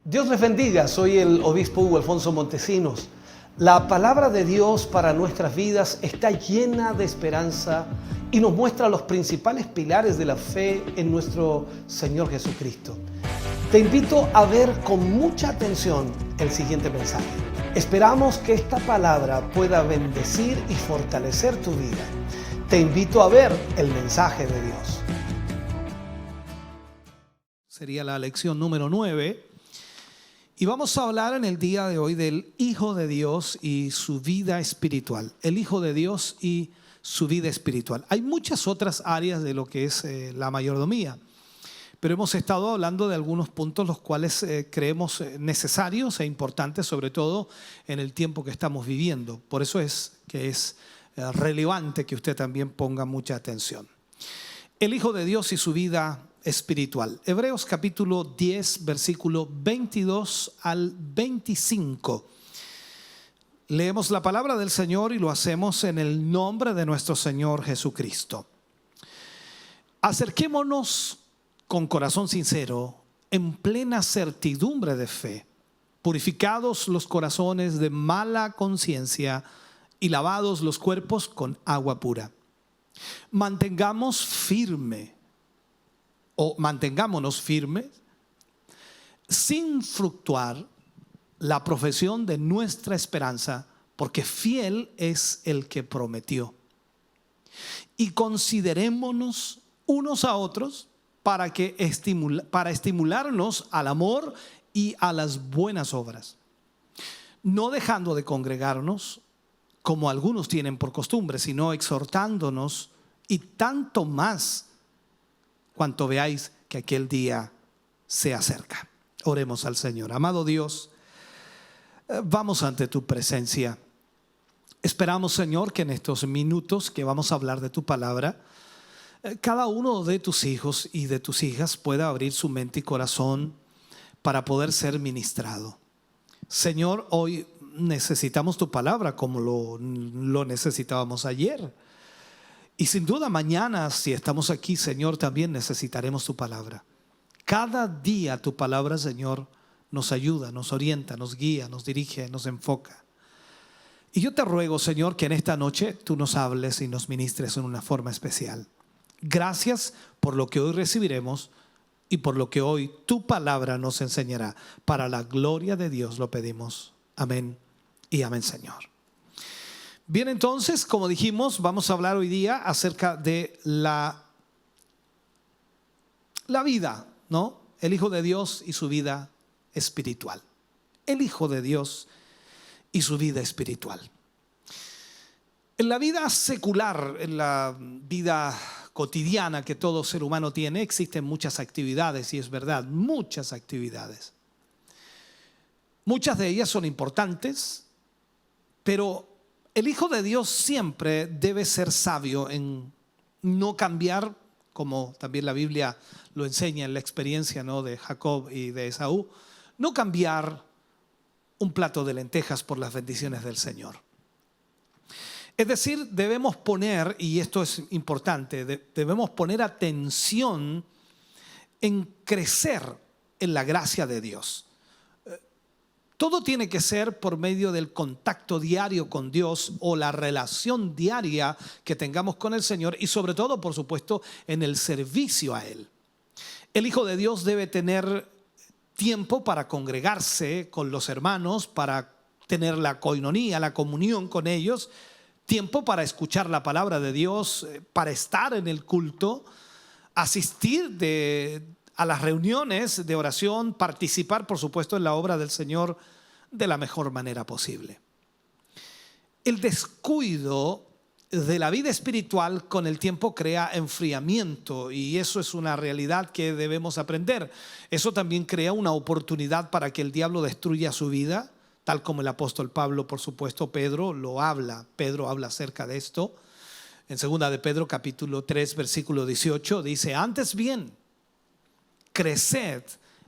Dios les bendiga, soy el obispo Hugo Alfonso Montesinos. La palabra de Dios para nuestras vidas está llena de esperanza y nos muestra los principales pilares de la fe en nuestro Señor Jesucristo. Te invito a ver con mucha atención el siguiente mensaje. Esperamos que esta palabra pueda bendecir y fortalecer tu vida. Te invito a ver el mensaje de Dios. Sería la lección número 9. Y vamos a hablar en el día de hoy del Hijo de Dios y su vida espiritual. El Hijo de Dios y su vida espiritual. Hay muchas otras áreas de lo que es la mayordomía, pero hemos estado hablando de algunos puntos los cuales creemos necesarios e importantes, sobre todo en el tiempo que estamos viviendo. Por eso es que es relevante que usted también ponga mucha atención. El Hijo de Dios y su vida espiritual. Hebreos capítulo 10, versículo 22 al 25. Leemos la palabra del Señor y lo hacemos en el nombre de nuestro Señor Jesucristo. Acerquémonos con corazón sincero, en plena certidumbre de fe, purificados los corazones de mala conciencia y lavados los cuerpos con agua pura. Mantengámonos firmes sin fluctuar la profesión de nuestra esperanza, porque fiel es el que prometió. Y considerémonos unos a otros para estimularnos al amor y a las buenas obras, no dejando de congregarnos como algunos tienen por costumbre, sino exhortándonos, y tanto más cuanto veáis que aquel día se acerca. Oremos al Señor. Amado Dios, vamos ante tu presencia. Esperamos, Señor, que en estos minutos que vamos a hablar de tu palabra, cada uno de tus hijos y de tus hijas pueda abrir su mente y corazón para poder ser ministrado. Señor, hoy necesitamos tu palabra como lo necesitábamos ayer. Y sin duda mañana, si estamos aquí, Señor, también necesitaremos tu palabra. Cada día tu palabra, Señor, nos ayuda, nos orienta, nos guía, nos dirige, nos enfoca. Y yo te ruego, Señor, que en esta noche tú nos hables y nos ministres en una forma especial. Gracias por lo que hoy recibiremos y por lo que hoy tu palabra nos enseñará. Para la gloria de Dios lo pedimos. Amén y amén, Señor. Bien, entonces, como dijimos, vamos a hablar hoy día acerca de la vida, ¿no? El Hijo de Dios y su vida espiritual. El Hijo de Dios y su vida espiritual. En la vida secular, en la vida cotidiana que todo ser humano tiene, existen muchas actividades, y es verdad, muchas actividades. Muchas de ellas son importantes, pero el Hijo de Dios siempre debe ser sabio en no cambiar, como también la Biblia lo enseña en la experiencia, ¿no?, de Jacob y de Esaú, no cambiar un plato de lentejas por las bendiciones del Señor. Es decir, debemos poner, y esto es importante, debemos poner atención en crecer en la gracia de Dios. Todo tiene que ser por medio del contacto diario con Dios o la relación diaria que tengamos con el Señor, y sobre todo, por supuesto, en el servicio a Él. El Hijo de Dios debe tener tiempo para congregarse con los hermanos, para tener la coinonía, la comunión con ellos, tiempo para escuchar la palabra de Dios, para estar en el culto, asistir a las reuniones de oración, participar, por supuesto, en la obra del Señor de la mejor manera posible. El descuido de la vida espiritual con el tiempo crea enfriamiento, y eso es una realidad que debemos aprender. Eso también crea una oportunidad para que el diablo destruya su vida, tal como el apóstol Pablo, por supuesto, Pedro habla acerca de esto. En 2 de Pedro capítulo 3 versículo 18 dice: antes bien, creced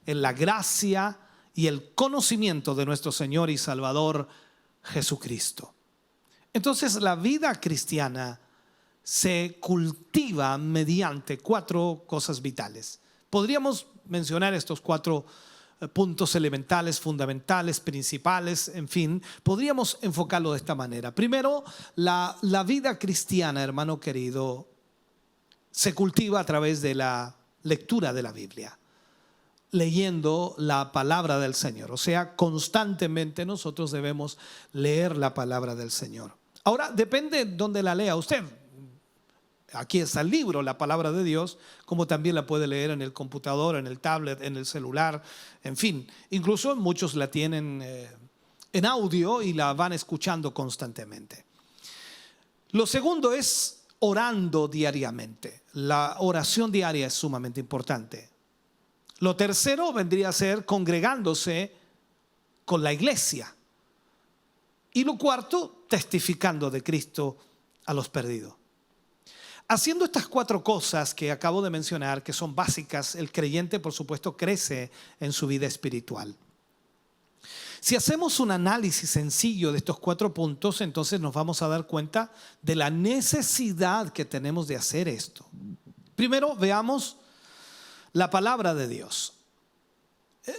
en la gracia y el conocimiento de nuestro Señor y Salvador Jesucristo. Entonces, la vida cristiana se cultiva mediante 4 cosas vitales. Podríamos mencionar estos 4 puntos elementales, fundamentales, principales, en fin, podríamos enfocarlo de esta manera. Primero, la vida cristiana, hermano querido, se cultiva a través de la lectura de la Biblia, leyendo la palabra del Señor. O sea, constantemente nosotros debemos leer la palabra del Señor. Ahora, depende de dónde la lea usted. Aquí está el libro, la palabra de Dios, como también la puede leer en el computador, en el tablet, en el celular, en fin. Incluso muchos la tienen en audio y la van escuchando constantemente. Lo segundo es orando diariamente. La oración diaria es sumamente importante. Lo tercero vendría a ser congregándose con la iglesia. Y lo cuarto, testificando de Cristo a los perdidos. Haciendo estas 4 cosas que acabo de mencionar, que son básicas, el creyente, por supuesto, crece en su vida espiritual. Si hacemos un análisis sencillo de estos 4 puntos, entonces nos vamos a dar cuenta de la necesidad que tenemos de hacer esto. Primero, veamos la palabra de Dios.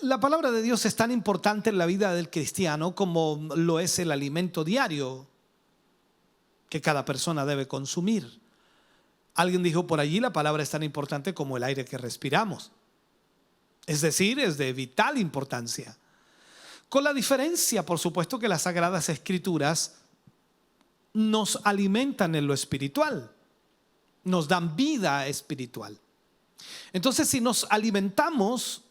La palabra de Dios es tan importante en la vida del cristiano como lo es el alimento diario que cada persona debe consumir. Alguien dijo por allí, la palabra es tan importante como el aire que respiramos. Es decir, es de vital importancia. Con la diferencia, por supuesto, que las Sagradas Escrituras nos alimentan en lo espiritual, nos dan vida espiritual. Entonces, si nos alimentamos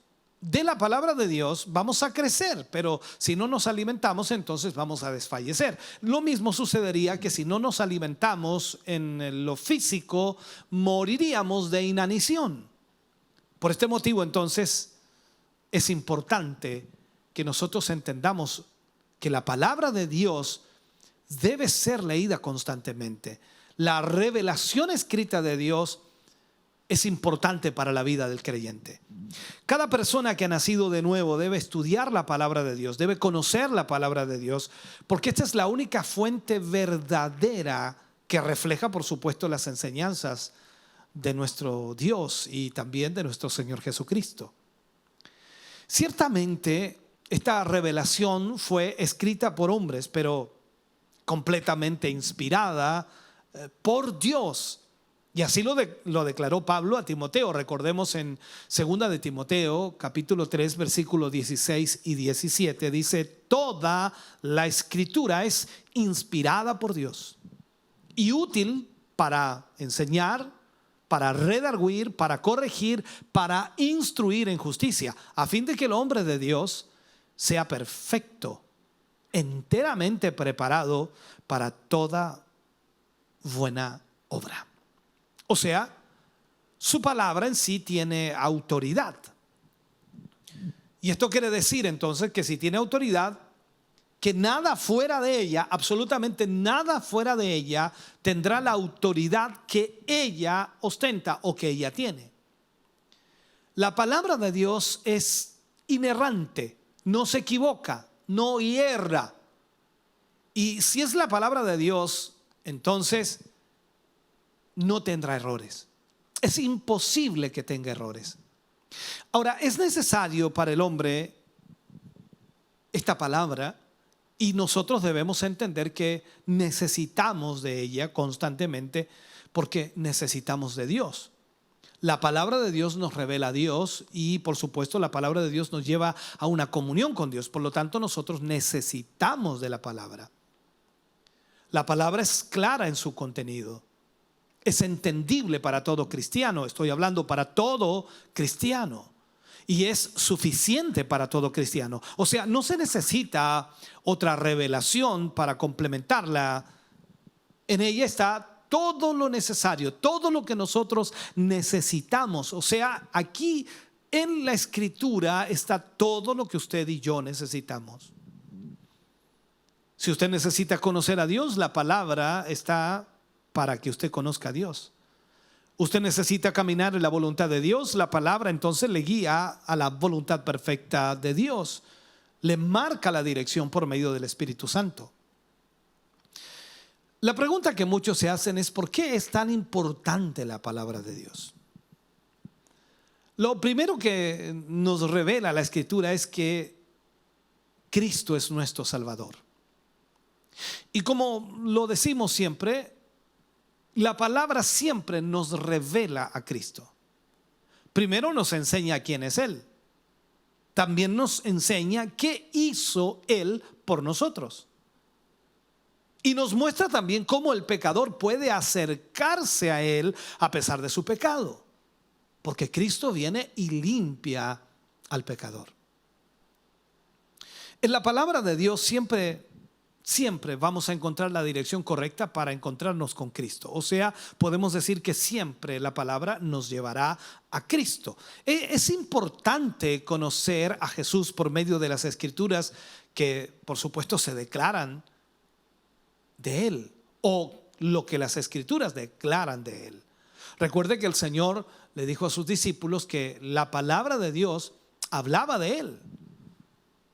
de la palabra de Dios, vamos a crecer, pero si no nos alimentamos, entonces vamos a desfallecer. Lo mismo sucedería que si no nos alimentamos en lo físico, moriríamos de inanición. Por este motivo, entonces, es importante que nosotros entendamos que la palabra de Dios debe ser leída constantemente. La revelación escrita de Dios es importante para la vida del creyente. Cada persona que ha nacido de nuevo debe estudiar la palabra de Dios, debe conocer la palabra de Dios, porque esta es la única fuente verdadera que refleja, por supuesto, las enseñanzas de nuestro Dios y también de nuestro Señor Jesucristo. Ciertamente, esta revelación fue escrita por hombres, pero completamente inspirada por Dios. Y así lo declaró Pablo a Timoteo. Recordemos en 2 de Timoteo, capítulo 3, versículos 16 y 17. Dice, toda la escritura es inspirada por Dios y útil para enseñar, para redarguir, para corregir, para instruir en justicia, a fin de que el hombre de Dios sea perfecto, enteramente preparado para toda buena obra. O sea, su palabra en sí tiene autoridad. Y esto quiere decir entonces que si tiene autoridad, que nada fuera de ella, absolutamente nada fuera de ella, tendrá la autoridad que ella ostenta o que ella tiene. La palabra de Dios es inerrante, no se equivoca, no hierra. Y si es la palabra de Dios, entonces no tendrá errores. Es imposible que tenga errores. Ahora, es necesario para el hombre esta palabra y nosotros debemos entender que necesitamos de ella constantemente porque necesitamos de Dios. La palabra de Dios nos revela a Dios y por supuesto la palabra de Dios nos lleva a una comunión con Dios. Por lo tanto, nosotros necesitamos de la palabra. La palabra es clara en su contenido. Es entendible para todo cristiano. Estoy hablando para todo cristiano. Y es suficiente para todo cristiano. O sea, no se necesita otra revelación para complementarla. En ella está todo lo necesario, todo lo que nosotros necesitamos. O sea, aquí en la Escritura está todo lo que usted y yo necesitamos. Si usted necesita conocer a Dios, la palabra está para que usted conozca a Dios. Usted necesita caminar en la voluntad de Dios, la palabra entonces le guía a la voluntad perfecta de Dios. Le marca la dirección por medio del Espíritu Santo. La pregunta que muchos se hacen es: ¿por qué es tan importante la palabra de Dios? Lo primero que nos revela la Escritura es que Cristo es nuestro Salvador. Y como lo decimos siempre, la palabra siempre nos revela a Cristo. Primero nos enseña quién es Él. También nos enseña qué hizo Él por nosotros. Y nos muestra también cómo el pecador puede acercarse a Él a pesar de su pecado. Porque Cristo viene y limpia al pecador. En la palabra de Dios siempre vamos a encontrar la dirección correcta para encontrarnos con Cristo. O sea, podemos decir que siempre la palabra nos llevará a Cristo. Es importante conocer a Jesús por medio de las Escrituras que, por supuesto, se declaran de Él, o lo que las Escrituras declaran de Él. Recuerde que el Señor le dijo a sus discípulos que la palabra de Dios hablaba de Él.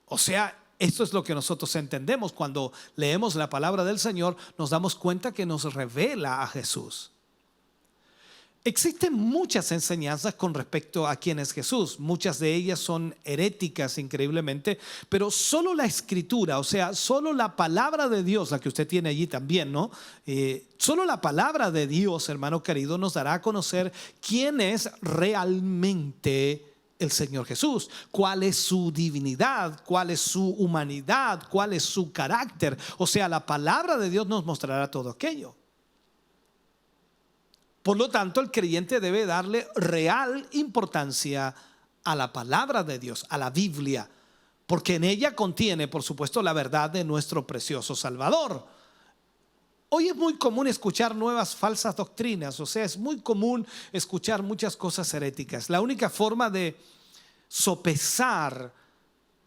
O sea, esto es lo que nosotros entendemos cuando leemos la palabra del Señor. Nos damos cuenta que nos revela a Jesús. Existen muchas enseñanzas con respecto a quién es Jesús. Muchas de ellas son heréticas increíblemente, pero solo la Escritura, o sea, solo la palabra de Dios, la que usted tiene allí también, ¿no? Solo la palabra de Dios, hermano querido, nos dará a conocer quién es realmente el Señor Jesús, cuál es su divinidad, cuál es su humanidad, cuál es su carácter. O sea, la palabra de Dios nos mostrará todo aquello. Por lo tanto, el creyente debe darle real importancia a la palabra de Dios, a la Biblia, porque en ella contiene, por supuesto, la verdad de nuestro precioso Salvador. Hoy es muy común escuchar nuevas falsas doctrinas, o sea, es muy común escuchar muchas cosas heréticas. La única forma de sopesar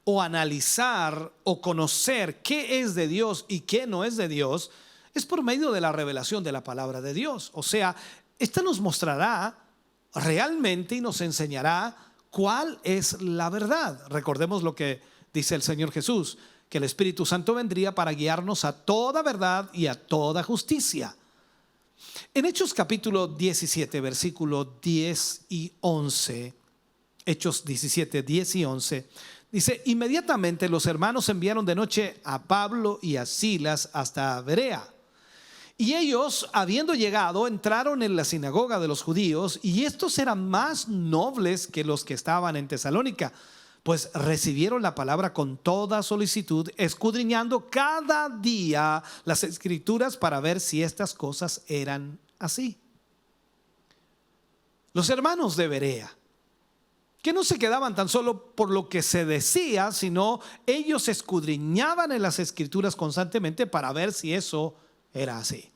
o analizar o conocer qué es de Dios y qué no es de Dios es por medio de la revelación de la palabra de Dios. O sea, esta nos mostrará realmente y nos enseñará cuál es la verdad. Recordemos lo que dice el Señor Jesús, que el Espíritu Santo vendría para guiarnos a toda verdad y a toda justicia. En Hechos capítulo 17, versículos 10 y 11, Hechos 17, 10 y 11, dice: inmediatamente los hermanos enviaron de noche a Pablo y a Silas hasta Berea. Y ellos, habiendo llegado, entraron en la sinagoga de los judíos, y estos eran más nobles que los que estaban en Tesalónica, pues recibieron la palabra con toda solicitud, escudriñando cada día las Escrituras para ver si estas cosas eran así. Los hermanos de Berea, que no se quedaban tan solo por lo que se decía, sino ellos escudriñaban en las Escrituras constantemente para ver si eso era así.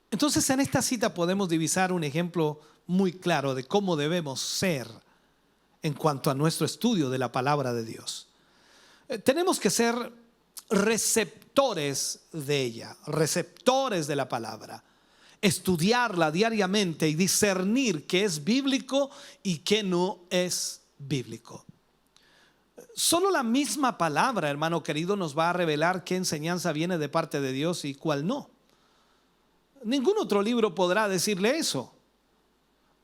Entonces, en esta cita podemos divisar un ejemplo muy claro de cómo debemos ser en cuanto a nuestro estudio de la palabra de Dios. Tenemos que ser receptores de ella, receptores de la palabra, estudiarla diariamente y discernir qué es bíblico y qué no es bíblico. Solo la misma palabra, hermano querido, nos va a revelar qué enseñanza viene de parte de Dios y cuál no. Ningún otro libro podrá decirle eso.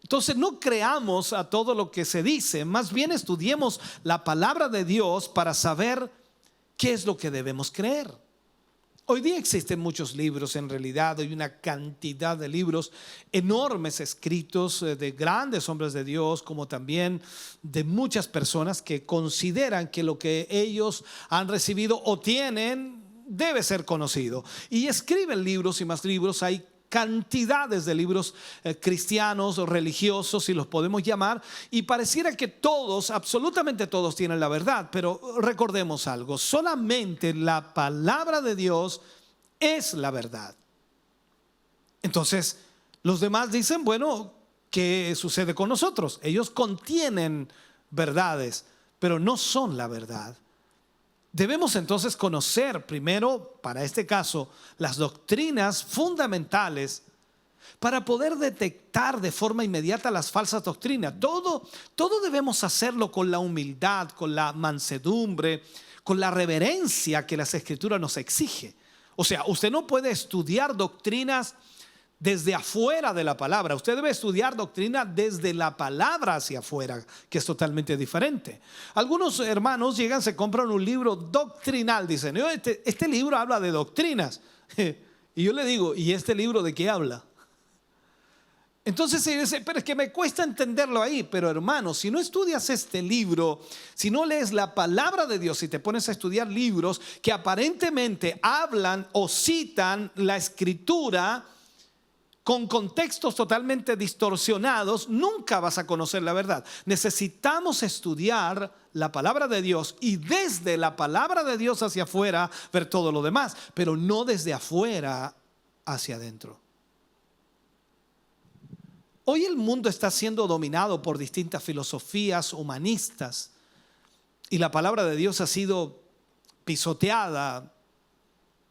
Entonces no creamos a todo lo que se dice, más bien estudiemos la palabra de Dios para saber qué es lo que debemos creer. Hoy día existen muchos libros, en realidad hay una cantidad de libros enormes escritos de grandes hombres de Dios, como también de muchas personas que consideran que lo que ellos han recibido o tienen debe ser conocido. Y escriben libros y más libros. Hay cantidades de libros cristianos o religiosos, si los podemos llamar, y pareciera que todos, absolutamente todos, tienen la verdad. Pero recordemos algo: solamente la palabra de Dios es la verdad. Entonces los demás dicen: bueno, ¿qué sucede con nosotros? Ellos contienen verdades, pero no son la verdad. Debemos entonces conocer primero, para este caso, las doctrinas fundamentales para poder detectar de forma inmediata las falsas doctrinas. Todo debemos hacerlo con la humildad, con la mansedumbre, con la reverencia que las Escrituras nos exige. O sea, usted no puede estudiar doctrinas desde afuera de la palabra. Usted debe estudiar doctrina desde la palabra hacia afuera, que es totalmente diferente. Algunos hermanos llegan, se compran un libro doctrinal, dicen, este libro habla de doctrinas. Y yo le digo, ¿y este libro de qué habla? Entonces se dice, pero es que me cuesta entenderlo ahí. Pero hermano, si no estudias este libro, si no lees la palabra de Dios, si te pones a estudiar libros que aparentemente hablan o citan la escritura con contextos totalmente distorsionados, nunca vas a conocer la verdad. Necesitamos estudiar la palabra de Dios y desde la palabra de Dios hacia afuera ver todo lo demás, pero no desde afuera hacia adentro. Hoy el mundo está siendo dominado por distintas filosofías humanistas y la palabra de Dios ha sido pisoteada.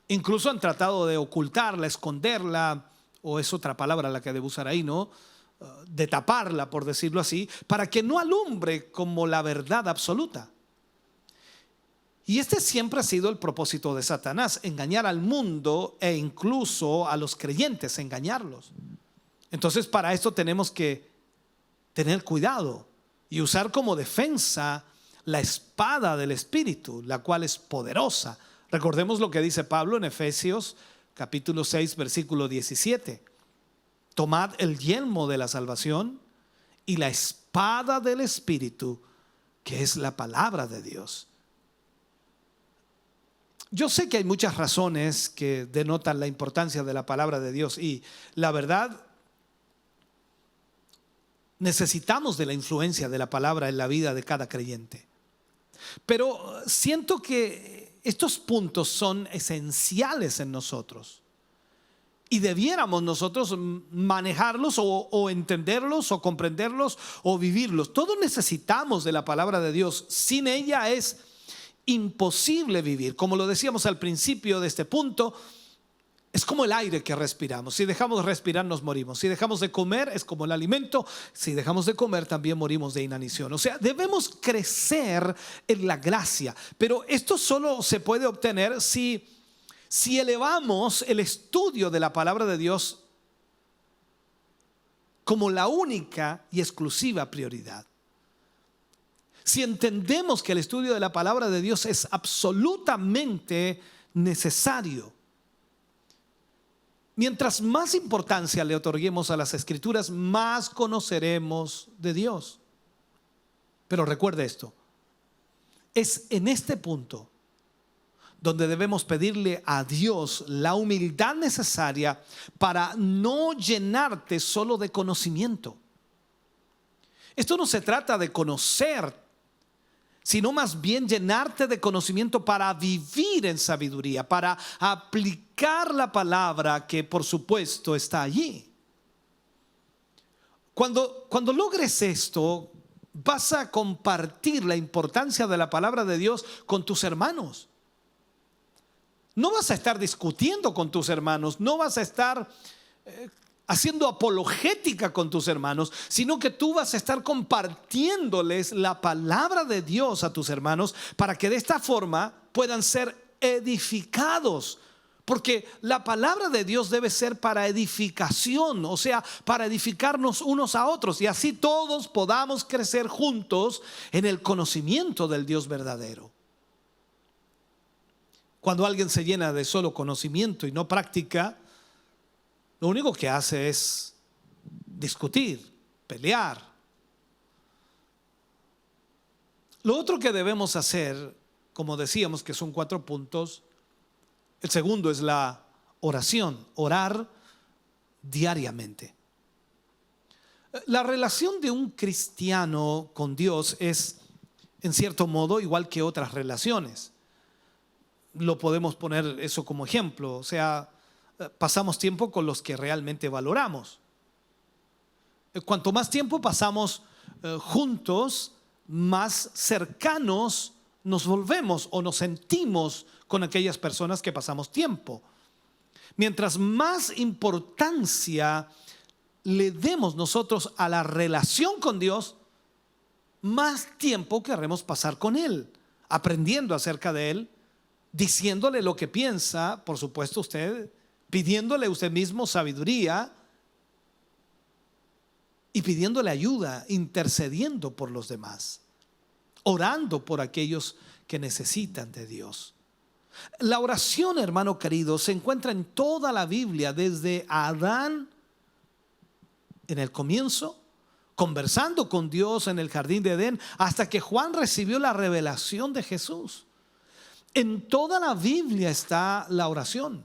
Incluso han tratado de ocultarla, esconderla, o es otra palabra la que debo usar ahí, ¿no? De taparla, por decirlo así, para que no alumbre como la verdad absoluta. Y este siempre ha sido el propósito de Satanás, engañar al mundo e incluso a los creyentes, engañarlos. Entonces para esto tenemos que tener cuidado y usar como defensa la espada del Espíritu, la cual es poderosa. Recordemos lo que dice Pablo en Efesios capítulo 6, versículo 17. Tomad el yelmo de la salvación y la espada del Espíritu, que es la palabra de Dios. Yo sé que hay muchas razones que denotan la importancia de la palabra de Dios y la verdad, necesitamos de la influencia de la palabra en la vida de cada creyente. Pero siento que estos puntos son esenciales en nosotros y debiéramos nosotros manejarlos o entenderlos o comprenderlos o vivirlos. Todos necesitamos de la palabra de Dios. Sin ella es imposible vivir. Como lo decíamos al principio de este punto, es como el aire que respiramos. Si dejamos de respirar nos morimos. Si dejamos de comer es como el alimento. Si dejamos de comer también morimos de inanición. O sea, debemos crecer en la gracia. Pero esto solo se puede obtener si elevamos el estudio de la palabra de Dios como la única y exclusiva prioridad. Si entendemos que el estudio de la palabra de Dios es absolutamente necesario. Mientras más importancia le otorguemos a las Escrituras, más conoceremos de Dios. Pero recuerde esto, es en este punto donde debemos pedirle a Dios la humildad necesaria para no llenarte solo de conocimiento. Esto no se trata de conocer, sino más bien llenarte de conocimiento para vivir en sabiduría, para aplicar la palabra que por supuesto está allí. Cuando logres esto, vas a compartir la importancia de la palabra de Dios con tus hermanos. No vas a estar discutiendo con tus hermanos, no vas a estar haciendo apologética con tus hermanos, sino que tú vas a estar compartiéndoles la palabra de Dios a tus hermanos para que de esta forma puedan ser edificados. Porque la palabra de Dios debe ser para edificación, o sea, para edificarnos unos a otros y así todos podamos crecer juntos en el conocimiento del Dios verdadero. Cuando alguien se llena de solo conocimiento y no práctica, lo único que hace es discutir, pelear. Lo otro que debemos hacer, como decíamos que son 4 puntos, el segundo es la oración, orar diariamente. La relación de un cristiano con Dios es, en cierto modo, igual que otras relaciones. Lo podemos poner eso como ejemplo, o sea, pasamos tiempo con los que realmente valoramos. Cuanto más tiempo pasamos juntos, más cercanos nos volvemos o nos sentimos con aquellas personas que pasamos tiempo. Mientras más importancia le demos nosotros a la relación con Dios, más tiempo querremos pasar con Él, aprendiendo acerca de Él, diciéndole lo que piensa, por supuesto usted, pidiéndole usted mismo sabiduría y pidiéndole ayuda, intercediendo por los demás, orando por aquellos que necesitan de Dios. La oración, hermano querido, se encuentra en toda la Biblia, desde Adán en el comienzo, conversando con Dios en el jardín de Edén, hasta que Juan recibió la revelación de Jesús. En toda la Biblia está la oración.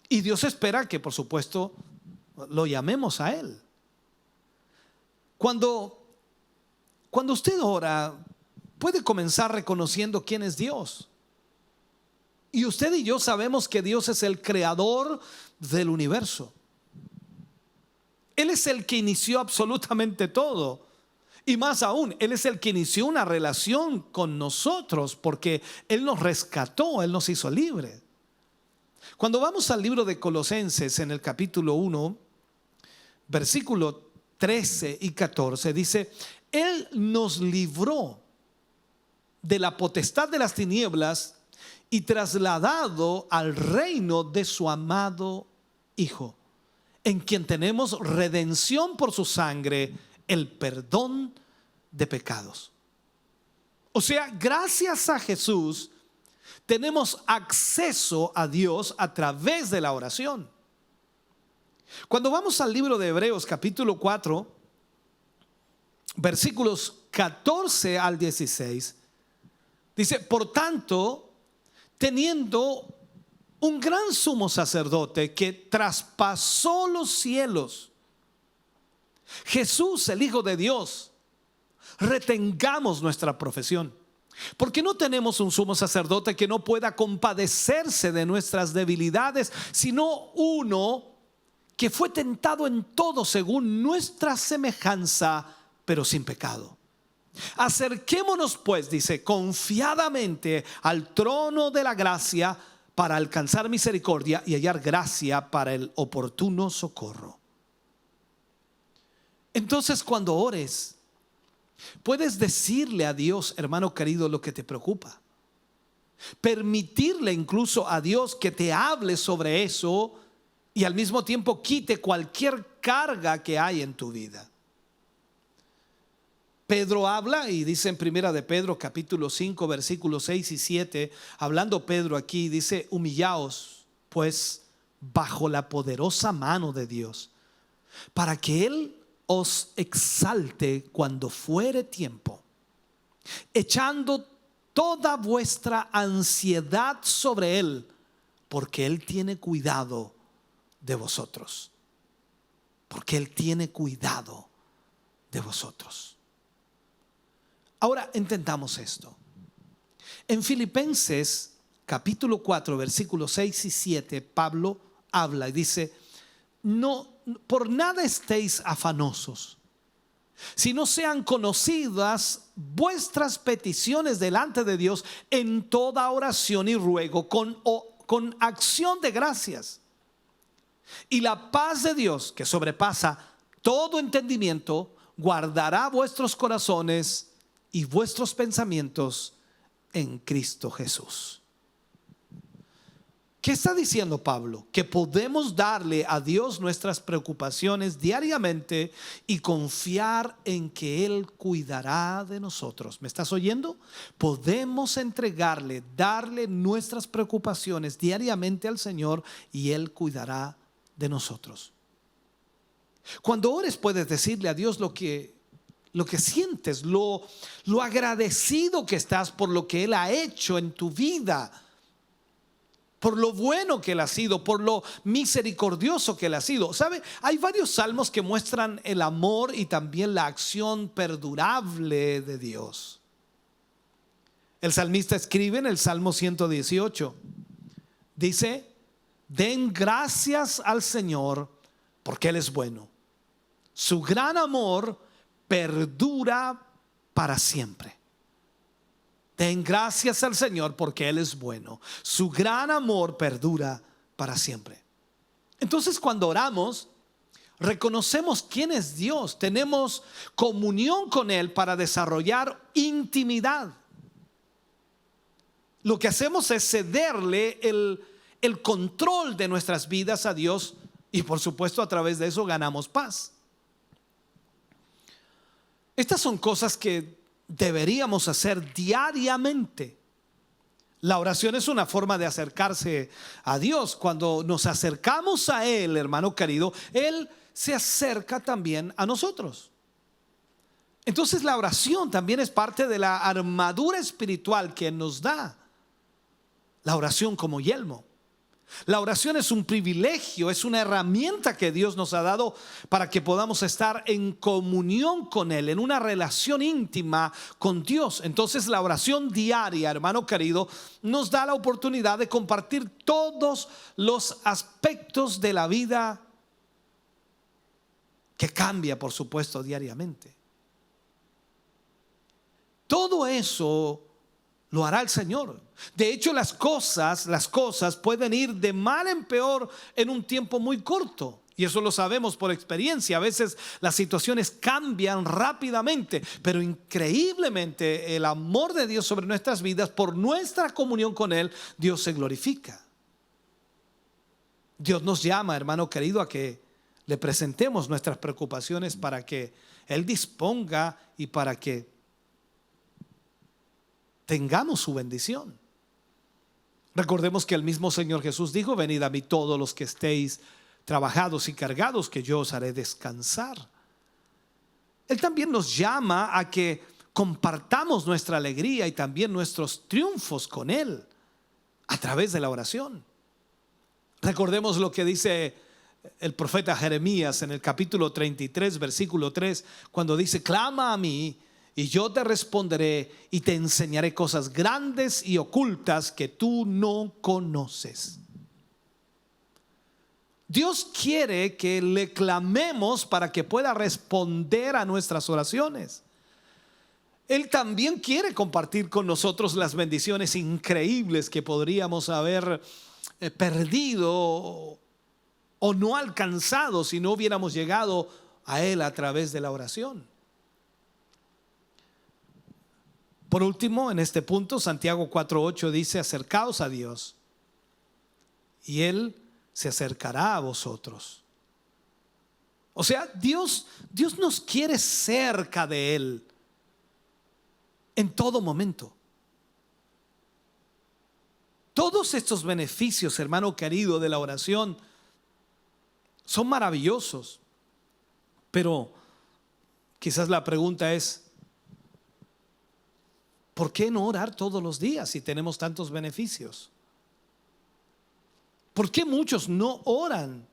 Y Dios espera que, por supuesto, lo llamemos a Él. Cuando usted ora, puede comenzar reconociendo quién es Dios. Y usted y yo sabemos que Dios es el creador del universo. Él es el que inició absolutamente todo. Y más aún, Él es el que inició una relación con nosotros, porque Él nos rescató, Él nos hizo libres. Cuando vamos al libro de Colosenses, en el capítulo 1, versículo 13 y 14, dice: Él nos libró de la potestad de las tinieblas y trasladado al reino de su amado Hijo, en quien tenemos redención por su sangre, el perdón de pecados. O sea, gracias a Jesús tenemos acceso a Dios a través de la oración. Cuando vamos al libro de Hebreos capítulo 4, versículos 14 al 16, dice: por tanto, teniendo un gran sumo sacerdote que traspasó los cielos, Jesús, el Hijo de Dios, retengamos nuestra profesión, porque no tenemos un sumo sacerdote que no pueda compadecerse de nuestras debilidades, sino uno que fue tentado en todo según nuestra semejanza, pero sin pecado. Acerquémonos pues, dice, confiadamente al trono de la gracia para alcanzar misericordia y hallar gracia para el oportuno socorro. Entonces, cuando ores, puedes decirle a Dios, hermano querido, lo que te preocupa. Permitirle incluso a Dios que te hable sobre eso y al mismo tiempo quite cualquier carga que hay en tu vida. Pedro habla y dice en primera de Pedro capítulo 5 versículos 6 y 7, hablando Pedro aquí, dice: humillaos pues bajo la poderosa mano de Dios, para que Él os exalte cuando fuere tiempo, echando toda vuestra ansiedad sobre Él, porque Él tiene cuidado de vosotros. Porque Él tiene cuidado de vosotros. Ahora entendamos esto. En Filipenses capítulo 4 versículos 6 y 7, Pablo habla y dice: no, por nada estéis afanosos, si no sean conocidas vuestras peticiones delante de Dios en toda oración y ruego con acción de gracias. Y la paz de Dios, que sobrepasa todo entendimiento, guardará vuestros corazones y vuestros pensamientos en Cristo Jesús. ¿Qué está diciendo Pablo? Que podemos darle a Dios nuestras preocupaciones diariamente y confiar en que Él cuidará de nosotros. ¿Me estás oyendo? Podemos entregarle, darle nuestras preocupaciones diariamente al Señor y Él cuidará de nosotros. Cuando ores, puedes decirle a Dios lo que sientes, lo agradecido que estás por lo que Él ha hecho en tu vida, por lo bueno que Él ha sido, por lo misericordioso que Él ha sido. ¿Sabe? Hay varios salmos que muestran el amor y también la acción perdurable de Dios. El salmista escribe en el Salmo 118, dice: den gracias al Señor porque Él es bueno. Su gran amor perdura para siempre. Den gracias al Señor porque Él es bueno. Su gran amor perdura para siempre. Entonces, cuando oramos, reconocemos quién es Dios. Tenemos comunión con Él para desarrollar intimidad. Lo que hacemos es cederle el control de nuestras vidas a Dios y por supuesto a través de eso ganamos paz. Estas son cosas que deberíamos hacer diariamente. La oración es una forma de acercarse a Dios. Cuando nos acercamos a Él, hermano querido, Él se acerca también a nosotros. Entonces la oración también es parte de la armadura espiritual que nos da. La oración como yelmo. La oración es un privilegio, es una herramienta que Dios nos ha dado para que podamos estar en comunión con Él, en una relación íntima con Dios. Entonces la oración diaria, hermano querido, nos da la oportunidad de compartir todos los aspectos de la vida que cambia, por supuesto, diariamente. Todo eso lo hará el Señor. De hecho, las cosas pueden ir de mal en peor en un tiempo muy corto. Y eso lo sabemos por experiencia. A veces las situaciones cambian rápidamente, pero increíblemente el amor de Dios sobre nuestras vidas, por nuestra comunión con Él, Dios se glorifica. Dios nos llama, hermano querido, a que le presentemos nuestras preocupaciones para que Él disponga y para que tengamos su bendición. Recordemos que el mismo Señor Jesús dijo: venid a mí todos los que estéis trabajados y cargados, que yo os haré descansar. Él también nos llama a que compartamos nuestra alegría y también nuestros triunfos con Él a través de la oración. Recordemos lo que dice el profeta Jeremías en el capítulo 33, versículo 3, cuando dice: clama a mí y yo te responderé y te enseñaré cosas grandes y ocultas que tú no conoces. Dios quiere que le clamemos para que pueda responder a nuestras oraciones. Él también quiere compartir con nosotros las bendiciones increíbles que podríamos haber perdido o no alcanzado si no hubiéramos llegado a Él a través de la oración. Por último, en este punto, Santiago 4:8 dice: acercaos a Dios y Él se acercará a vosotros. O sea, Dios nos quiere cerca de Él en todo momento. Todos estos beneficios, hermano querido, de la oración son maravillosos, pero quizás la pregunta es: ¿por qué no orar todos los días si tenemos tantos beneficios? ¿Por qué muchos no oran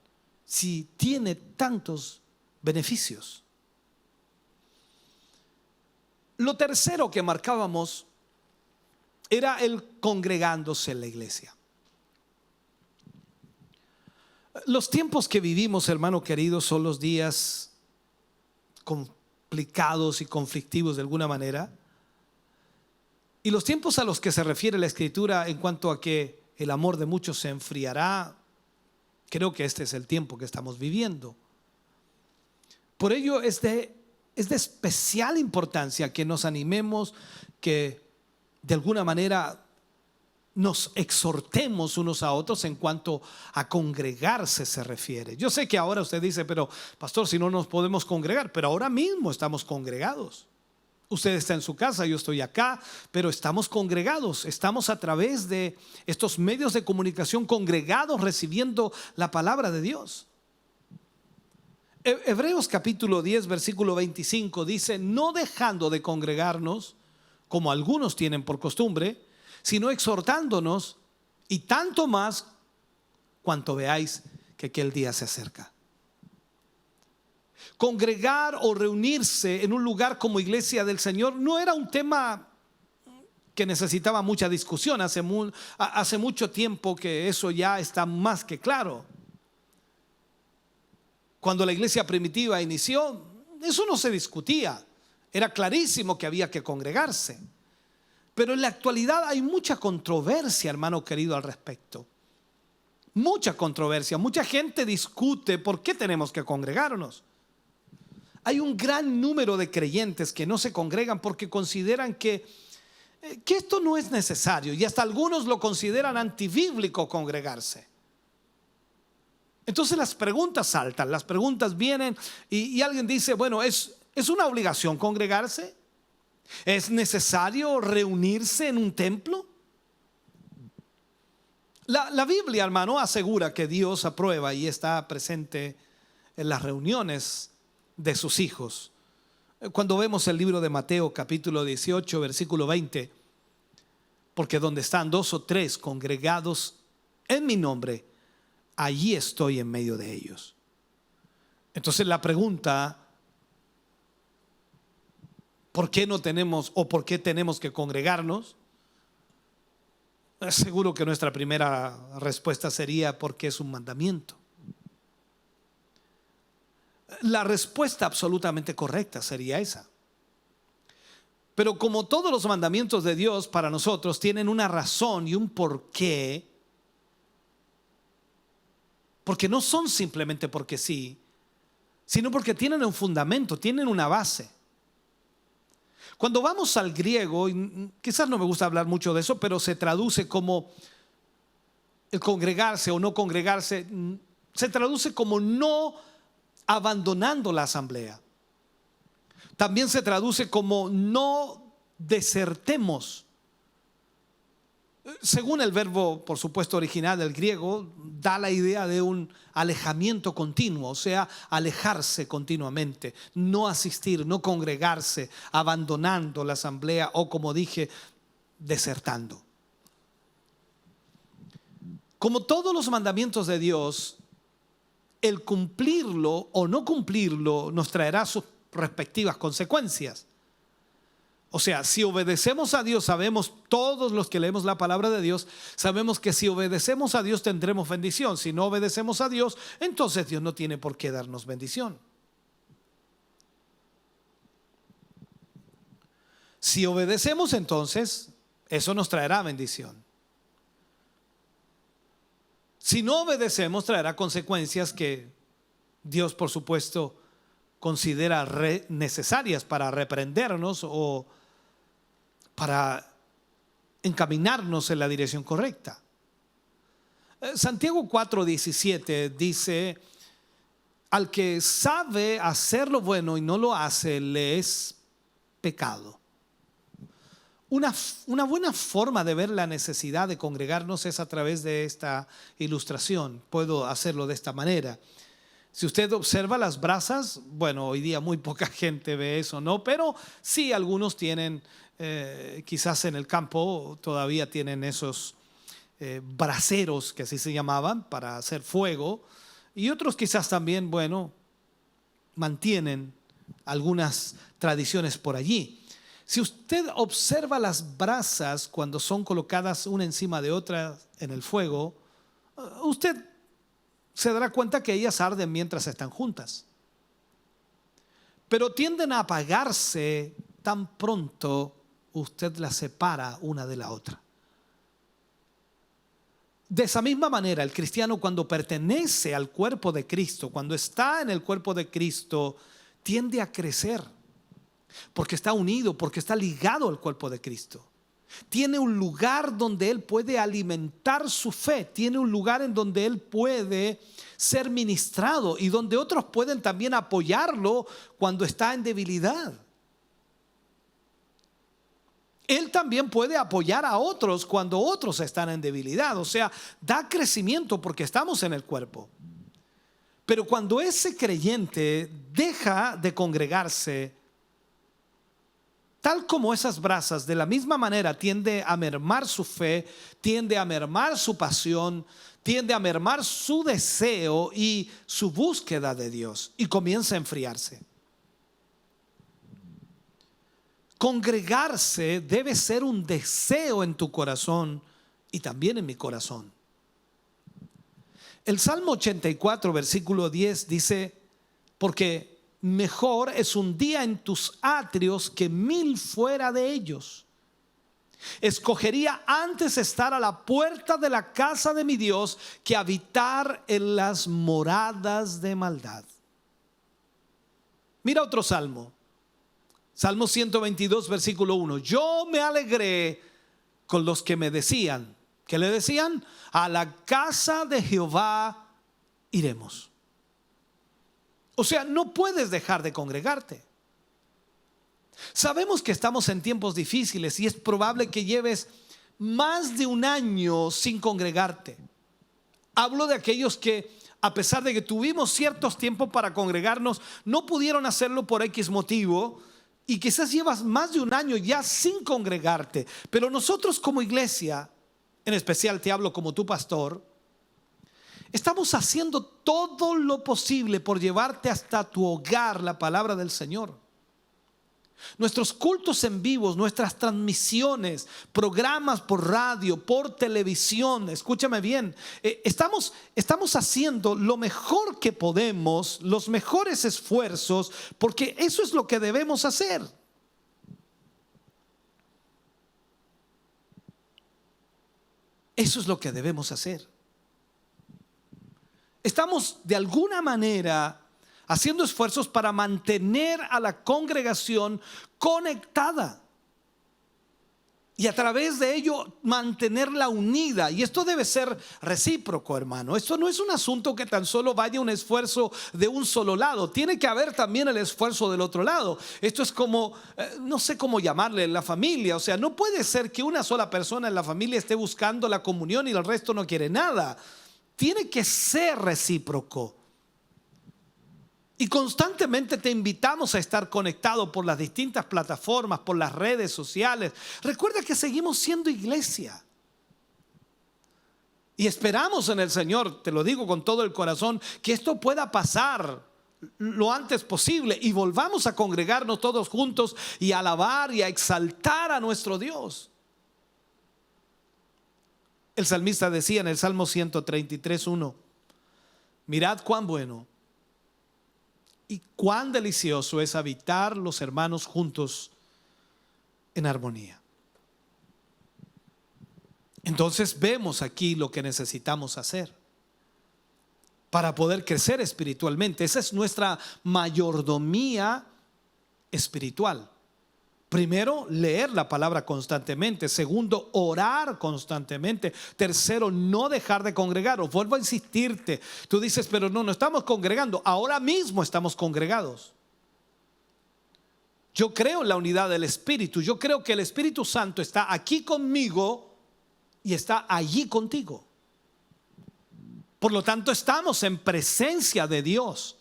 si tiene tantos beneficios? Lo tercero que marcábamos era el congregándose en la iglesia. Los tiempos que vivimos, hermano querido, son los días complicados y conflictivos de alguna manera. Y los tiempos a los que se refiere la Escritura en cuanto a que el amor de muchos se enfriará, creo que este es el tiempo que estamos viviendo. Por ello es de especial importancia que nos animemos, que de alguna manera nos exhortemos unos a otros en cuanto a congregarse se refiere. Yo sé que ahora usted dice: pero pastor, si no nos podemos congregar, pero ahora mismo estamos congregados. Usted está en su casa, yo estoy acá, pero estamos congregados, estamos a través de estos medios de comunicación congregados recibiendo la palabra de Dios. Hebreos capítulo 10, versículo 25 dice: no dejando de congregarnos, como algunos tienen por costumbre, sino exhortándonos, y tanto más cuanto veáis que aquel día se acerca. Congregar o reunirse en un lugar como iglesia del Señor no era un tema que necesitaba mucha discusión. Hace mucho tiempo que eso ya está más que claro. Cuando la iglesia primitiva inició, eso no se discutía. Era clarísimo que había que congregarse. Pero en la actualidad hay mucha controversia, hermano querido, al respecto. Mucha controversia. Mucha gente discute por qué tenemos que congregarnos. Hay un gran número de creyentes que no se congregan porque consideran que esto no es necesario, y hasta algunos lo consideran antibíblico congregarse. Entonces las preguntas saltan, las preguntas vienen y alguien dice: bueno, ¿es ¿Es una obligación congregarse? ¿Es necesario reunirse en un templo? La Biblia, hermano, asegura que Dios aprueba y está presente en las reuniones de sus hijos. Cuando vemos el libro de Mateo capítulo 18 versículo 20, porque donde están 2 o 3 congregados en mi nombre, allí estoy en medio de ellos. Entonces la pregunta, ¿por qué no tenemos o por qué tenemos que congregarnos? Seguro que nuestra primera respuesta sería porque es un mandamiento. La respuesta absolutamente correcta sería esa. Pero como todos los mandamientos de Dios para nosotros tienen una razón y un porqué, porque no son simplemente porque sí, sino porque tienen un fundamento, tienen una base. Cuando vamos al griego, y quizás no me gusta hablar mucho de eso, pero se traduce como el congregarse o no congregarse, se traduce como no abandonando la asamblea. También se traduce como no desertemos. Según el verbo, por supuesto, original del griego, da la idea de un alejamiento continuo, o sea, alejarse continuamente, no asistir, no congregarse, abandonando la asamblea o, como dije, desertando. Como todos los mandamientos de Dios, el cumplirlo o no cumplirlo nos traerá sus respectivas consecuencias. O sea, si obedecemos a Dios, sabemos, todos los que leemos la palabra de Dios, sabemos que si obedecemos a Dios tendremos bendición. Si no obedecemos a Dios, entonces Dios no tiene por qué darnos bendición. Si obedecemos, entonces eso nos traerá bendición. Si no obedecemos, traerá consecuencias que Dios, por supuesto, considera necesarias para reprendernos o para encaminarnos en la dirección correcta. Santiago 4:17 dice: al que sabe hacer lo bueno y no lo hace, le es pecado. Una buena forma de ver la necesidad de congregarnos es a través de esta ilustración. Puedo hacerlo de esta manera. Si usted observa las brasas, bueno, hoy día muy poca gente ve eso, ¿no? Pero sí, algunos tienen, quizás en el campo todavía tienen esos braseros, que así se llamaban, para hacer fuego. Y otros quizás también, bueno, mantienen algunas tradiciones por allí. Si usted observa las brasas cuando son colocadas una encima de otra en el fuego, usted se dará cuenta que ellas arden mientras están juntas, pero tienden a apagarse tan pronto usted las separa una de la otra. De esa misma manera, el cristiano, cuando pertenece al cuerpo de Cristo, cuando está en el cuerpo de Cristo, tiende a crecer, porque está unido, porque está ligado al cuerpo de Cristo. Tiene un lugar donde él puede alimentar su fe, tiene un lugar en donde él puede ser ministrado y donde otros pueden también apoyarlo cuando está en debilidad. Él también puede apoyar a otros cuando otros están en debilidad. O sea, da crecimiento porque estamos en el cuerpo. Pero cuando ese creyente deja de congregarse, tal como esas brasas, de la misma manera tiende a mermar su fe, tiende a mermar su pasión, tiende a mermar su deseo y su búsqueda de Dios, y comienza a enfriarse. Congregarse debe ser un deseo en tu corazón y también en mi corazón. El Salmo 84, versículo 10 dice: porque mejor es un día en tus atrios que 1000 fuera de ellos. Escogería antes estar a la puerta de la casa de mi Dios que habitar en las moradas de maldad. Mira otro salmo. Salmo 122, versículo 1. Yo me alegré con los que me decían. ¿Qué le decían? A la casa de Jehová iremos. O sea, no puedes dejar de congregarte. Sabemos que estamos en tiempos difíciles y es probable que lleves más de un año sin congregarte. Hablo de aquellos que, a pesar de que tuvimos ciertos tiempos para congregarnos, no pudieron hacerlo por X motivo y quizás llevas más de un año ya sin congregarte. Pero nosotros como iglesia, en especial te hablo como tu pastor, estamos haciendo todo lo posible por llevarte hasta tu hogar la palabra del Señor. Nuestros cultos en vivos, nuestras transmisiones, programas por radio, por televisión, escúchame bien, estamos haciendo lo mejor que podemos, los mejores esfuerzos, porque eso es lo que debemos hacer. Eso es lo que debemos hacer. Estamos de alguna manera haciendo esfuerzos para mantener a la congregación conectada y a través de ello mantenerla unida. Y esto debe ser recíproco, hermano. Esto no es un asunto que tan solo vaya un esfuerzo de un solo lado. Tiene que haber también el esfuerzo del otro lado. Esto es como, no sé cómo llamarle, la familia. O sea, no puede ser que una sola persona en la familia esté buscando la comunión y el resto no quiere nada. Tiene que ser recíproco. Y constantemente te invitamos a estar conectado por las distintas plataformas, por las redes sociales. Recuerda que seguimos siendo iglesia. Y esperamos en el Señor, te lo digo con todo el corazón, que esto pueda pasar lo antes posible y volvamos a congregarnos todos juntos y a alabar y a exaltar a nuestro Dios. El salmista decía en el Salmo 133:1: mirad cuán bueno y cuán delicioso es habitar los hermanos juntos en armonía. Entonces vemos aquí lo que necesitamos hacer para poder crecer espiritualmente. Esa es nuestra mayordomía espiritual. Primero, leer la palabra constantemente. Segundo, orar constantemente. Tercero, no dejar de congregar. Os vuelvo a insistirte. Tú dices, pero no estamos congregando. Ahora mismo estamos congregados. Yo creo en la unidad del Espíritu. Yo creo que el Espíritu Santo está aquí conmigo y está allí contigo. Por lo tanto, estamos en presencia de Dios.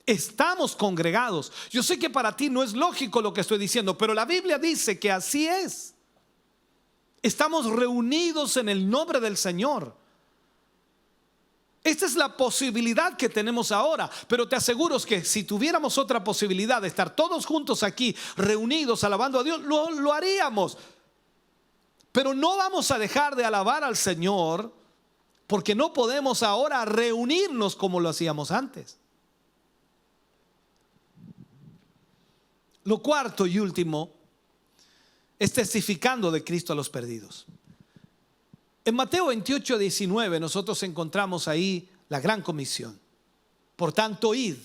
Estamos congregados. Yo sé que para ti no es lógico lo que estoy diciendo, pero la Biblia dice que así es. Estamos reunidos en el nombre del Señor. Esta es la posibilidad que tenemos ahora, pero te aseguro que si tuviéramos otra posibilidad de estar todos juntos aquí, reunidos, alabando a Dios, lo haríamos. Pero no vamos a dejar de alabar al Señor porque no podemos ahora reunirnos como lo hacíamos antes. Lo cuarto y último es testificando de Cristo a los perdidos. En Mateo 28:19 nosotros encontramos ahí la gran comisión. Por tanto, id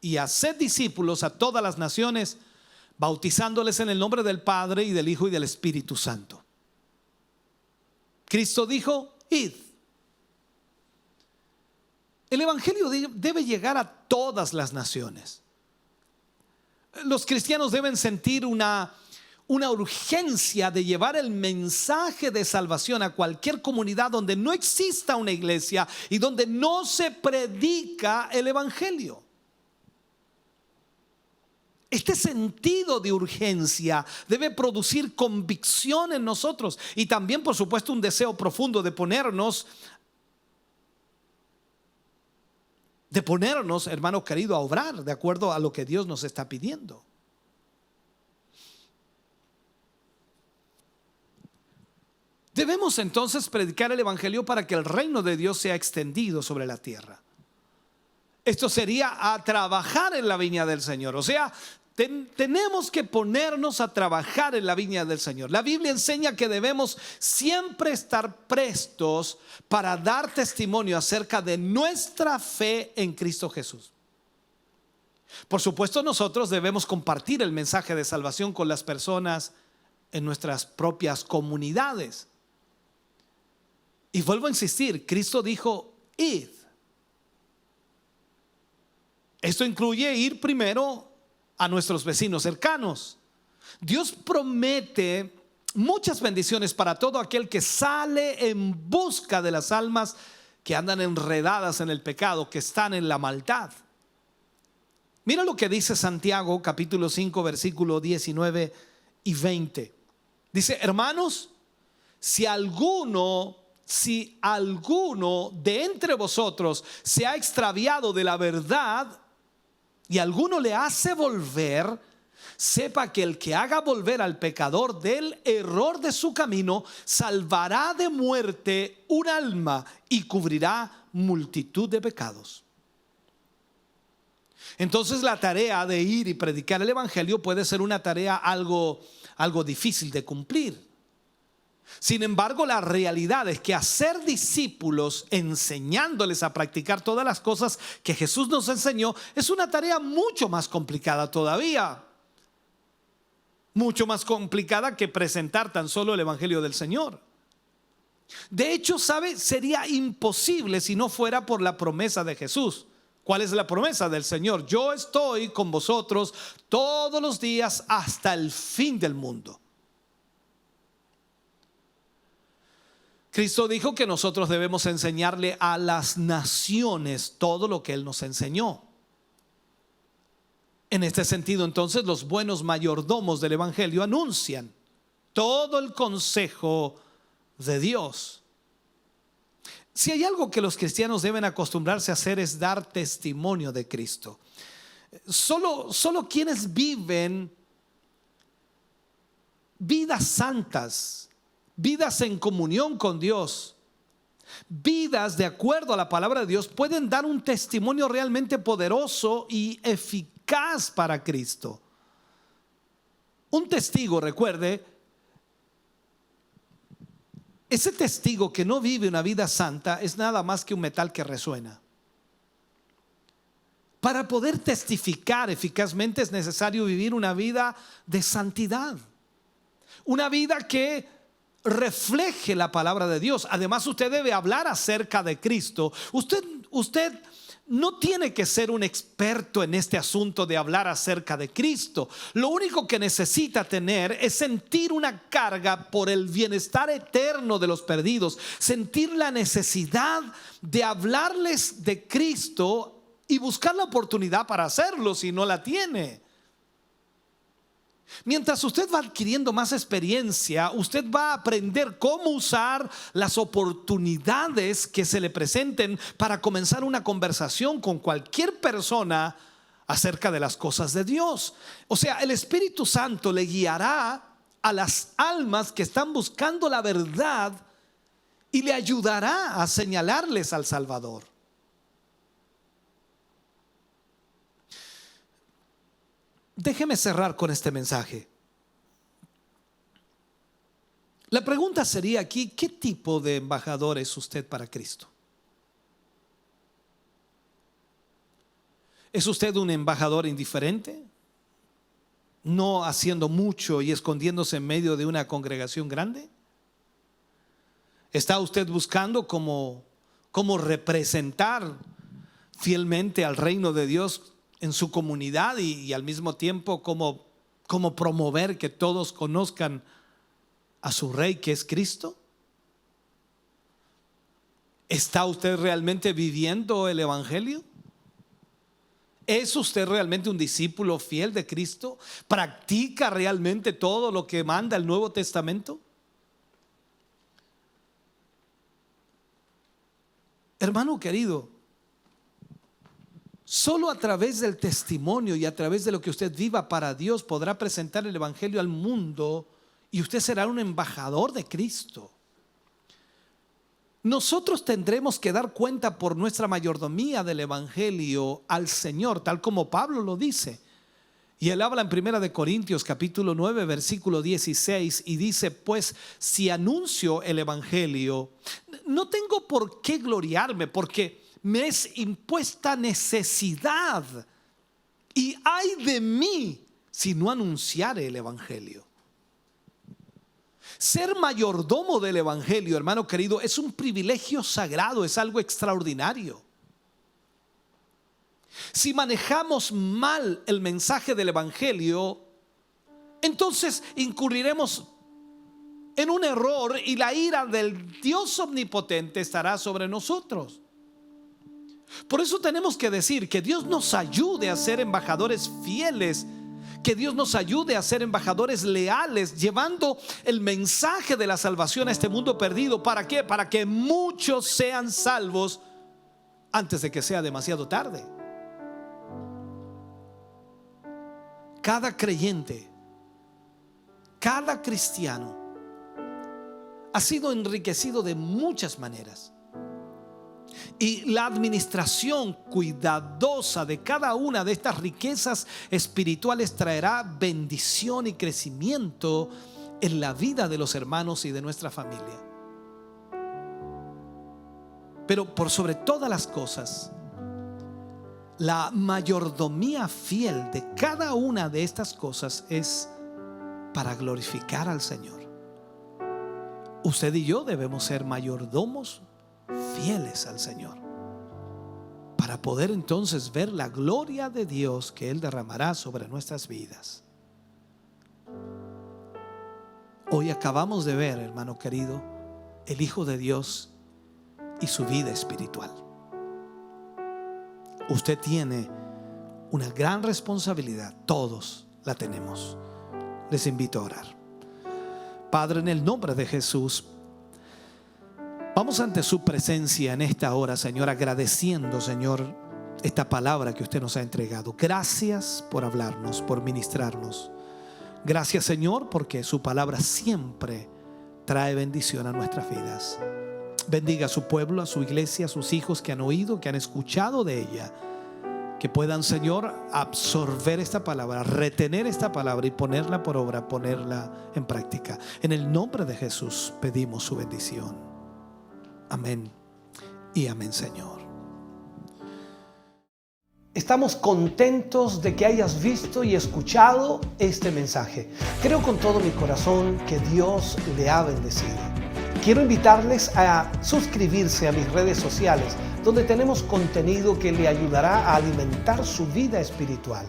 y haced discípulos a todas las naciones, bautizándoles en el nombre del Padre y del Hijo y del Espíritu Santo. Cristo dijo, id. El evangelio debe llegar a todas las naciones. Los cristianos deben sentir una urgencia de llevar el mensaje de salvación a cualquier comunidad donde no exista una iglesia y donde no se predica el evangelio. Este sentido de urgencia debe producir convicción en nosotros y también, por supuesto, un deseo profundo de ponernos, hermano querido, a obrar de acuerdo a lo que Dios nos está pidiendo. Debemos entonces predicar el evangelio para que el reino de Dios sea extendido sobre la tierra. Esto sería a trabajar en la viña del Señor. O sea, tenemos que ponernos a trabajar en la viña del Señor. La Biblia enseña que debemos siempre estar prestos para dar testimonio acerca de nuestra fe en Cristo Jesús. Por supuesto, nosotros debemos compartir el mensaje de salvación con las personas en nuestras propias comunidades. Y vuelvo a insistir, Cristo dijo, id. Esto incluye ir primero a nuestros vecinos cercanos, Dios promete muchas bendiciones para todo aquel que sale en busca de las almas que andan enredadas en el pecado, que están en la maldad. Mira lo que dice Santiago capítulo 5 versículo 19 y 20. Dice: hermanos, si alguno de entre vosotros se ha extraviado de la verdad y alguno le hace volver, sepa que el que haga volver al pecador del error de su camino salvará de muerte un alma y cubrirá multitud de pecados. Entonces la tarea de ir y predicar el evangelio puede ser una tarea algo difícil de cumplir. Sin embargo, la realidad es que hacer discípulos enseñándoles a practicar todas las cosas que Jesús nos enseñó es una tarea mucho más complicada todavía. Mucho más complicada que presentar tan solo el evangelio del Señor. De hecho, ¿sabe? Sería imposible si no fuera por la promesa de Jesús. ¿Cuál es la promesa del Señor? Yo estoy con vosotros todos los días hasta el fin del mundo. Cristo dijo que nosotros debemos enseñarle a las naciones todo lo que Él nos enseñó. En este sentido, entonces, los buenos mayordomos del evangelio anuncian todo el consejo de Dios. Si hay algo que los cristianos deben acostumbrarse a hacer es dar testimonio de Cristo. Solo quienes viven vidas santas, vidas en comunión con Dios, vidas de acuerdo a la palabra de Dios, pueden dar un testimonio realmente poderoso y eficaz para Cristo. Un testigo, recuerde, ese testigo que no vive una vida santa es nada más que un metal que resuena. Para poder testificar eficazmente es necesario vivir una vida de santidad, una vida que refleje la palabra de Dios. Además, usted debe hablar acerca de Cristo. Usted no tiene que ser un experto en este asunto de hablar acerca de Cristo. Lo único que necesita tener es sentir una carga por el bienestar eterno de los perdidos, sentir la necesidad de hablarles de Cristo y buscar la oportunidad para hacerlo si no la tiene. Mientras usted va adquiriendo más experiencia, usted va a aprender cómo usar las oportunidades que se le presenten para comenzar una conversación con cualquier persona acerca de las cosas de Dios. O sea, el Espíritu Santo le guiará a las almas que están buscando la verdad y le ayudará a señalarles al Salvador. Déjeme cerrar con este mensaje. La pregunta sería aquí: ¿qué tipo de embajador es usted para Cristo? ¿Es usted un embajador indiferente? ¿No haciendo mucho y escondiéndose en medio de una congregación grande? ¿Está usted buscando cómo representar fielmente al reino de Dios en su comunidad y al mismo tiempo cómo promover que todos conozcan a su rey, que es Cristo? ¿Está usted realmente viviendo el evangelio? ¿Es usted realmente un discípulo fiel de Cristo? ¿Practica realmente todo lo que manda el Nuevo Testamento? Hermano querido, solo a través del testimonio y a través de lo que usted viva para Dios podrá presentar el evangelio al mundo y usted será un embajador de Cristo. Nosotros tendremos que dar cuenta por nuestra mayordomía del evangelio al Señor, tal como Pablo lo dice. Y él habla en 1 Corintios capítulo 9 versículo 16 y dice: pues si anuncio el evangelio, no tengo por qué gloriarme, porque me es impuesta necesidad, y ay de mí si no anunciare el evangelio. Ser mayordomo del evangelio, hermano querido, es un privilegio sagrado, es algo extraordinario. Si manejamos mal el mensaje del evangelio, entonces incurriremos en un error y la ira del Dios omnipotente estará sobre nosotros. Por eso tenemos que decir que Dios nos ayude a ser embajadores fieles, que Dios nos ayude a ser embajadores leales, llevando el mensaje de la salvación a este mundo perdido. ¿Para qué? Para que muchos sean salvos antes de que sea demasiado tarde. Cada creyente, cada cristiano ha sido enriquecido de muchas maneras. Y la administración cuidadosa de cada una de estas riquezas espirituales traerá bendición y crecimiento en la vida de los hermanos y de nuestra familia. Pero por sobre todas las cosas, la mayordomía fiel de cada una de estas cosas es para glorificar al Señor. Usted y yo debemos ser mayordomos fieles al Señor, para poder entonces ver la gloria de Dios que Él derramará sobre nuestras vidas. Hoy acabamos de ver, hermano querido, el Hijo de Dios y su vida espiritual. Usted tiene una gran responsabilidad, todos la tenemos. Les invito a orar. Padre, en el nombre de Jesús, vamos ante su presencia en esta hora, Señor, agradeciendo, Señor, esta palabra que usted nos ha entregado. Gracias por hablarnos, por ministrarnos. Gracias, Señor, porque su palabra siempre trae bendición a nuestras vidas. Bendiga a su pueblo, a su iglesia, a sus hijos que han oído, que han escuchado de ella. Que puedan, Señor, absorber esta palabra, retener esta palabra y ponerla por obra, ponerla en práctica. En el nombre de Jesús pedimos su bendición. Amén y amén, Señor. Estamos contentos de que hayas visto y escuchado este mensaje. Creo con todo mi corazón que Dios le ha bendecido. Quiero invitarles a suscribirse a mis redes sociales, donde tenemos contenido que le ayudará a alimentar su vida espiritual.